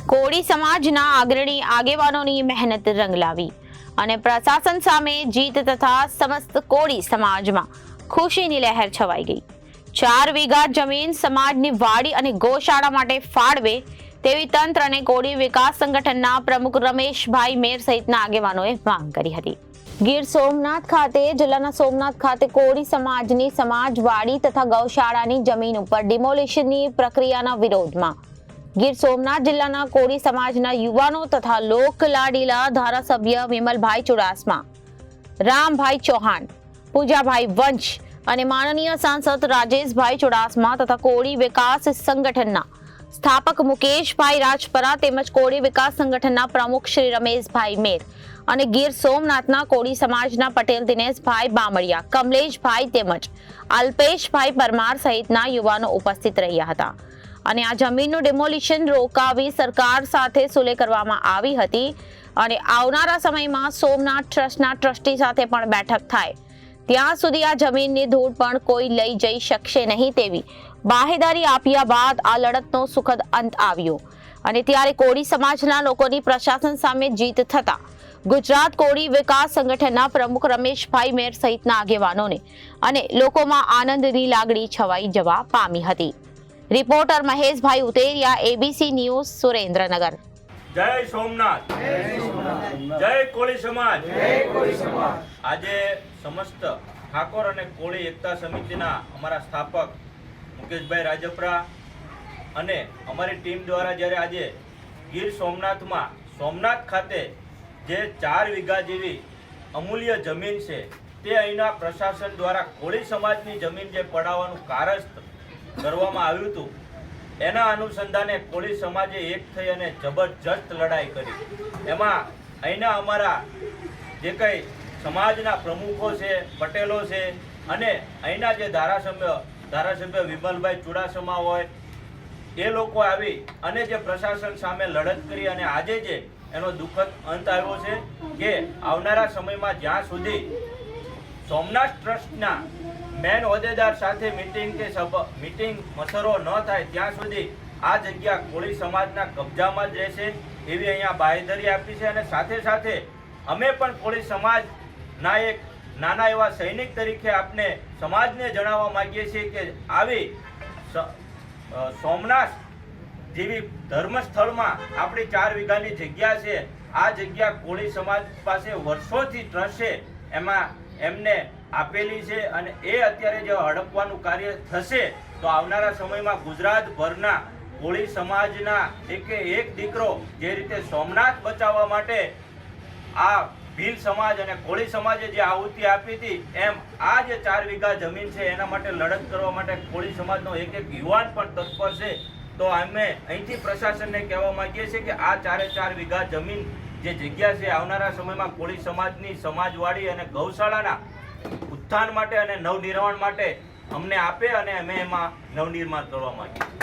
કોળી સમાજના અગ્રણી આગેવાનોની મહેનત રંગ લાવી અને પ્રશાસન સામે જીત તથા સમસ્ત કોળી સમાજમાં ખુશીની લહેર છવાઈ ગઈ। 4 વીઘા જમીન સમાજની વાડી અને ગૌશાળા માટે ફાળવે તેવી તંત્ર અને કોળી વિકાસ સંગઠનના પ્રમુખ રમેશભાઈ મેર સહિતના આગેવાનોએ માંગ કરી હતી। ગીર સોમનાથ ખાતે જિલ્લાના સોમનાથ ખાતે કોળી સમાજની સમાજવાડી તથા ગૌશાળાની જમીન ઉપર ડિમોલિશનની પ્રક્રિયાના વિરોધમાં ગીર સોમનાથ જિલ્લાના કોળી સમાજના યુવાનો તથા લોકલાડીલા ધારાસભ્ય વિમલભાઈ ચુડાસમા, રામભાઈ ચૌહાણ, પૂજાભાઈ વંશ અને માનનીય સાંસદ રાજેશભાઈ ચુડાસમા તથા કોળી વિકાસ સંગઠનના સ્થાપક મુકેશભાઈ રાજપરા તેમજ કોળી વિકાસ સંગઠનના પ્રમુખ શ્રી રમેશભાઈ મેર અને ગીર સોમનાથના કોળી સમાજના પટેલ દિનેશભાઈ બામડિયા, કમલેશભાઈ તેમજ અલ્પેશભાઈ પરમાર સહિતના યુવાનો ઉપસ્થિત રહ્યા હતા અને આ જમીનનું ડિમોલિશન રોકાવી સરકાર સાથે સુલે કરવામાં આવી હતી અને આવનારા સમયમાં સોમનાથ ટ્રસ્ટના ટ્રસ્ટી સાથે પણ બેઠક થાય ત્યાં સુધી આ જમીનની ધૂળ પણ કોઈ લઈ જઈ શકશે નહીં તેવી બાહેદારી આપ્યા બાદ આ લડતનો સુખદ અંત આવ્યો અને ત્યારે કોળી સમાજના લોકોની પ્રશાસન સામે જીત થતા ગુજરાત કોળી વિકાસ સંગઠનના પ્રમુખ રમેશભાઈ મેર સહિતના આગેવાનોને અને લોકોમાં આનંદની લાગણી છવાઈ જવા પામી હતી। રિપોર્ટર મહેશભાઈ ઉતેરિયા, એબીસી ન્યૂઝ, સુરેન્દ્રનગર। જય સોમનાથ, જય કોળી સમાજ। આજે સમસ્ત ઠાકોર અને કોળી એકતા સમિતિના અમારા સ્થાપક મુકેશભાઈ રાજપરા અને અમારી ટીમ દ્વારા જ્યારે આજે ગીર સોમનાથમાં સોમનાથ ખાતે જે 4 વીઘા જેવી અમૂલ્ય જમીન છે તે અહીંના પ્રશાસન દ્વારા કોળી સમાજની જમીન જે પડાવવાનું કારસ્થ કરવામાં આવ્યું હતું એના અનુસંધાને કોળી સમાજે એક થઈ અને જબરજસ્ત લડાઈ કરી। એમાં અહીંના અમારા જે કંઈ સમાજના પ્રમુખો છે, પટેલો છે અને અહીંના જે ધારાસભ્ય વિમલભાઈ ચુડાસમા હોય એ લોકો આવી અને જે પ્રશાસન સામે લડત કરી અને આજે જે એનો દુઃખદ અંત આવ્યો છે કે આવનારા સમયમાં જ્યાં સુધી સોમનાથ ટ્રસ્ટના મેન હોદ્દેદાર સાથે મીટિંગ મસરો ન થાય ત્યાં સુધી આ જગ્યા કોળી સમાજના કબજામાં જ રહેશે એવી અહીંયા બાહેધરી આપી છે અને સાથે સાથે અમે પણ કોળી સમાજના એક નાના એવા સૈનિક તરીકે આપને સમાજને જણાવવા માંગીએ છીએ કે આવી સોમનાથ જેવી ધર્મસ્થળમાં આપણી 4 વીઘાની જગ્યા છે, આ જગ્યા કોળી સમાજ પાસે વર્ષોથી ટ્રસ્ટ છે એમાં એમને આપેલી છે અને એ અત્યારે જે હડપવાનું કાર્ય થશે તો આવનારા સમયમાં ગુજરાતભરના કોળી સમાજના એક દીકરો જે રીતે સોમનાથ બચાવવા માટે આ ભીલ સમાજ અને કોળી સમાજે જે આહુતિ આપી હતી એમ આ જે 4 વીઘા જમીન છે એના માટે લડત કરવા માટે કોળી સમાજનો એક યુવાન પણ તત્પર છે। તો અમે અહીંથી પ્રશાસનને કહેવા માંગીએ છીએ કે આ 4 વીઘા જમીન જે જગ્યા છે આવનારા સમયમાં કોળી સમાજની સમાજવાડી અને ગૌશાળાના ઉત્થાન માટે અને નવનિર્માણ માટે અમને આપે અને અમે એમાં નવનિર્માણ કરવા માંગીએ।